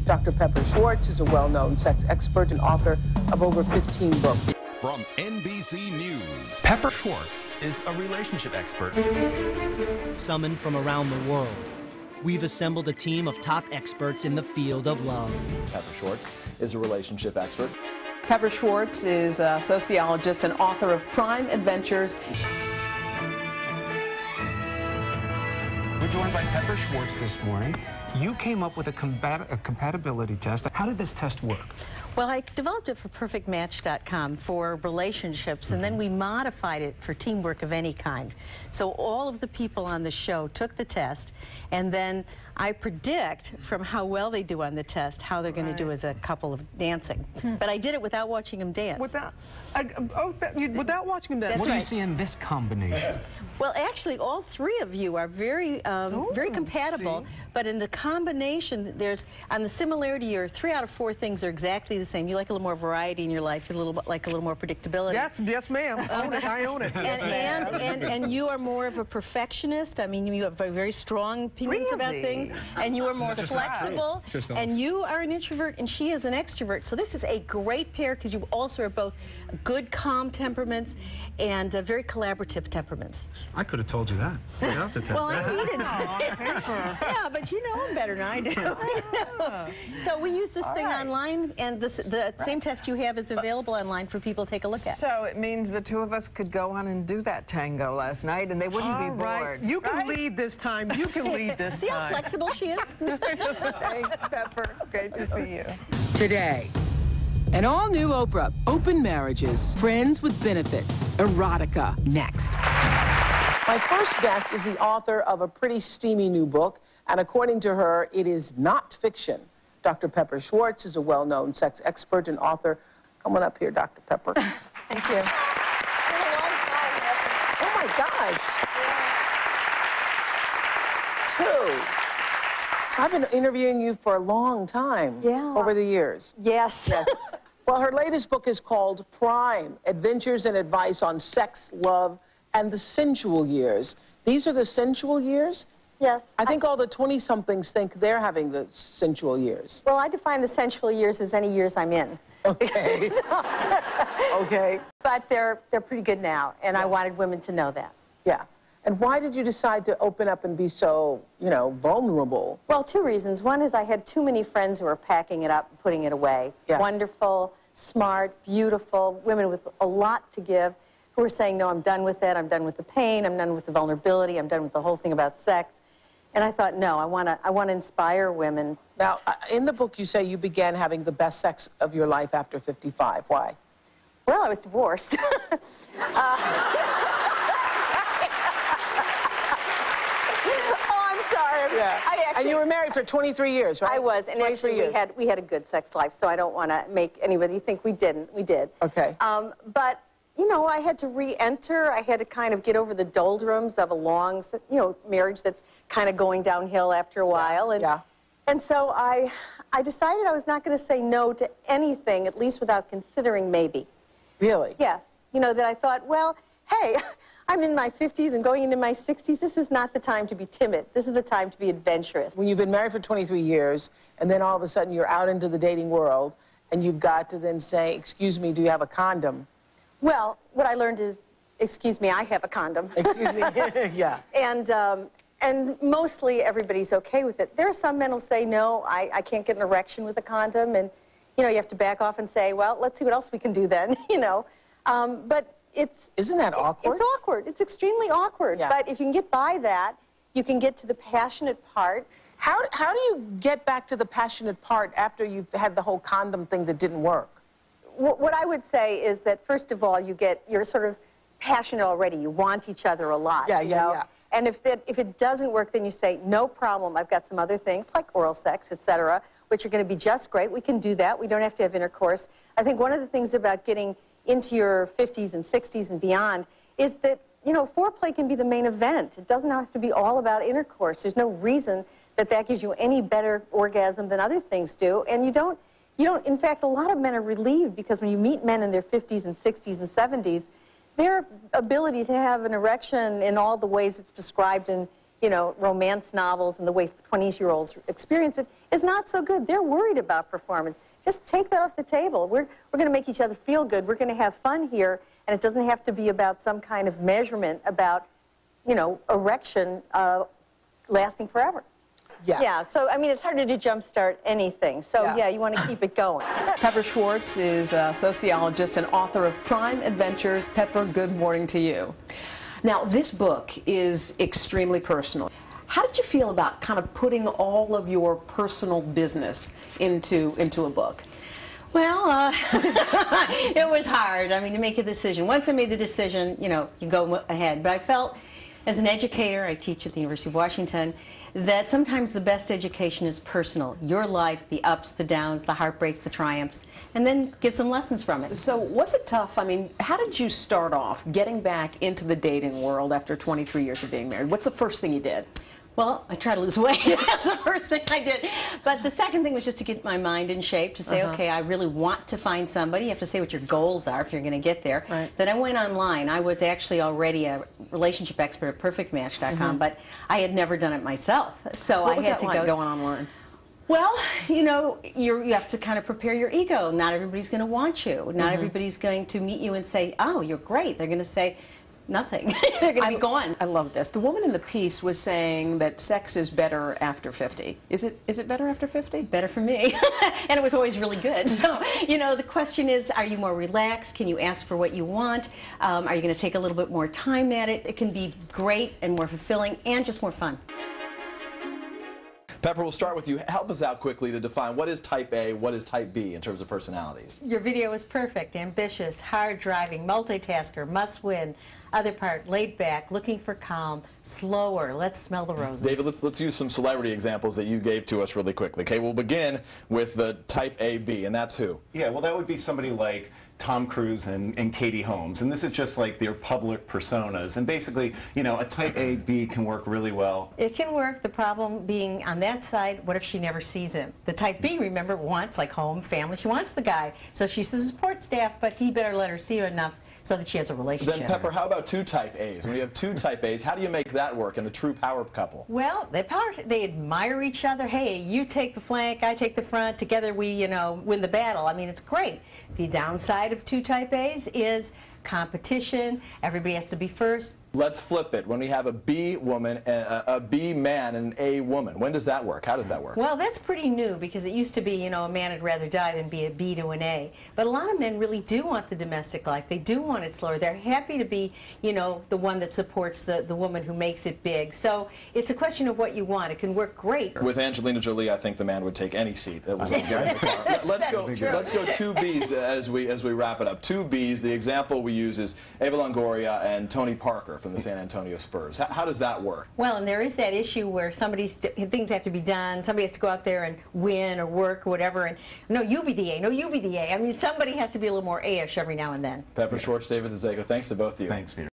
Dr. Pepper Schwartz is a well-known sex expert and author of over 15 books. From NBC News, Pepper Schwartz is a relationship expert. Summoned from around the world, we've assembled a team of top experts in the field of love. Pepper Schwartz is a relationship expert. Pepper Schwartz is a sociologist and author of Crime Adventures. We're joined by Pepper Schwartz this morning. You came up with a compatibility test. How did this test work? Well, I developed it for perfectmatch.com for relationships, and then we modified it for teamwork of any kind. So all of the people on the show took the test, and then I predict from how well they do on the test how they're going to do as a couple of dancing. But I did it without watching them dance. Without watching them dance. What do you see in this combination? Well, actually, all three of you are very compatible, but in the combination, on the similarity, your 3 out of 4 things are exactly the same. You like a little more variety in your life. You like a little more predictability. Yes, ma'am. Own it. I own it. And you are more of a perfectionist. I mean, you have very strong opinions about things, and you are more flexible. And you are an introvert, and she is an extrovert. So this is a great pair because you also are both good, calm temperaments and very collaborative temperaments. I could have told you that. Well, I needed to. Yeah, but you know him better than I do. So we use this thing online, and the same test you have is available online for people to take a look at. So it means the two of us could go on and do that tango last night, and they wouldn't be bored. You can lead this time. You can lead this See how flexible she is? Thanks, Pepper. Great to see you. Today, an all-new Oprah, open marriages, friends with benefits, erotica, next. My first guest is the author of a pretty steamy new book, and according to her, it is not fiction. Dr. Pepper Schwartz is a well-known sex expert and author. Come on up here, Dr. Pepper. Thank you. Oh, my gosh. 2. So I've been interviewing you for a long time. Yeah. Over the years. Yes. Well, her latest book is called Prime, Adventures and Advice on Sex, Love, and the Sensual Years. These are the sensual years? Yes. I think all the 20-somethings think they're having the sensual years. Well, I define the sensual years as any years I'm in. Okay. Okay. But they're pretty good now, and I wanted women to know that. Yeah. And why did you decide to open up and be so, vulnerable? Well, 2 reasons. One is I had too many friends who were packing it up and putting it away. Yeah. Wonderful, smart, beautiful, women with a lot to give, who were saying, no, I'm done with it, I'm done with the pain, I'm done with the vulnerability, I'm done with the whole thing about sex. And I thought, no, I want to inspire women. Now, in the book, you say you began having the best sex of your life after 55. Why? Well, I was divorced. Yeah. And you were married for 23 years, right? I was, and actually we had a good sex life, so I don't want to make anybody think we didn't. We did. Okay. But, I had to re-enter. I had to kind of get over the doldrums of a long, marriage that's kind of going downhill after a while. And so I decided I was not going to say no to anything, at least without considering maybe. Really? Yes. That I thought, well, hey, I'm in my 50s and going into my 60s. This is not the time to be timid. This is the time to be adventurous. When you've been married for 23 years, and then all of a sudden you're out into the dating world, and you've got to then say, excuse me, do you have a condom? Well, what I learned is, excuse me, I have a condom. Excuse me, yeah. And mostly everybody's okay with it. There are some men who say, no, I can't get an erection with a condom, and, you have to back off and say, well, let's see what else we can do then, But isn't that awkward? It's awkward. It's extremely awkward. Yeah. But if you can get by that, you can get to the passionate part. How do you get back to the passionate part after you've had the whole condom thing that didn't work? What I would say is that, first of all, you're sort of passionate already. You want each other a lot. Yeah. And if it doesn't work, then you say, no problem. I've got some other things, like oral sex, etc., which are going to be just great. We can do that. We don't have to have intercourse. I think one of the things about getting into your 50s and 60s and beyond is that, foreplay can be the main event. It doesn't have to be all about intercourse. There's no reason that gives you any better orgasm than other things do. And you don't, in fact, a lot of men are relieved because when you meet men in their 50s and 60s and 70s, their ability to have an erection in all the ways it's described in you know, romance novels and the way 20-year-olds experience it is not so good. They're worried about performance. Just take that off the table. We're going to make each other feel good. We're going to have fun here, and it doesn't have to be about some kind of measurement about, you know, erection lasting forever. Yeah, so, I mean, it's harder to jumpstart anything. So, yeah, you want to keep it going. Pepper Schwartz is a sociologist and author of Crime Adventures. Pepper, good morning to you. Now, this book is extremely personal. How did you feel about kind of putting all of your personal business into a book? Well, it was hard, I mean, to make a decision. Once I made the decision, you know, you go ahead. But I felt, as an educator, I teach at the University of Washington, that sometimes the best education is personal. Your life, the ups, the downs, the heartbreaks, the triumphs, and then give some lessons from it. So was it tough? I mean, how did you start off getting back into the dating world after 23 years of being married? What's the first thing you did? Well, I tried to lose weight. That's the first thing I did. But the second thing was just to get my mind in shape, to say, okay, I really want to find somebody. You have to say what your goals are if you're going to get there. Right. Then I went online. I was actually already a relationship expert at PerfectMatch.com, but I had never done it myself. So what I was had that to like go going online? Well, you know, you have to kind of prepare your ego. Not everybody's going to want you. Not everybody's going to meet you and say, oh, you're great. They're going to say, nothing. They're going to be gone. I love this. The woman in the piece was saying that sex is better after 50. Is it better after 50? Better for me. And it was always really good. So, you know, the question is, are you more relaxed? Can you ask for what you want? Are you going to take a little bit more time at it? It can be great and more fulfilling and just more fun. Pepper, we'll start with you. Help us out quickly to define what is type A, what is type B in terms of personalities. Your video was perfect. Ambitious, hard-driving, multitasker, must-win. Other part, laid back, looking for calm, slower. Let's smell the roses. David, let's use some celebrity examples that you gave to us really quickly. Okay, we'll begin with the type AB, and that's who? Yeah, well, that would be somebody like Tom Cruise and Katie Holmes, and this is just like their public personas. And basically, you know, a type AB can work really well. It can work. The problem being on that side, what if she never sees him? The type B, remember, wants like home, family. She wants the guy, so she's the support staff, but he better let her see her enough so that she has a relationship. Then, Pepper, how about two type A's? When you have two type A's, how do you make that work in a true power couple? Well, they admire each other. Hey, you take the flank, I take the front. Together we, you know, win the battle. I mean, it's great. The downside of two type A's is competition. Everybody has to be first. Let's flip it. When we have a B woman, a B man, and an A woman, when does that work? How does that work? Well, that's pretty new because it used to be, you know, a man would rather die than be a B to an A. But a lot of men really do want the domestic life. They do want it slower. They're happy to be, you know, the one that supports the woman who makes it big. So it's a question of what you want. It can work great. With Angelina Jolie, I think the man would take any seat that was in the car. Let's go two B's as we wrap it up. Two B's. The example we use is Eva Longoria and Tony Parker from the San Antonio Spurs. How does that work? Well, and there is that issue where things have to be done. Somebody has to go out there and win or work or whatever. And no, you be the A. No, you be the A. I mean, somebody has to be a little more A-ish every now and then. Pepper Schwartz, David Zazeko, thanks to both of you. Thanks, Peter.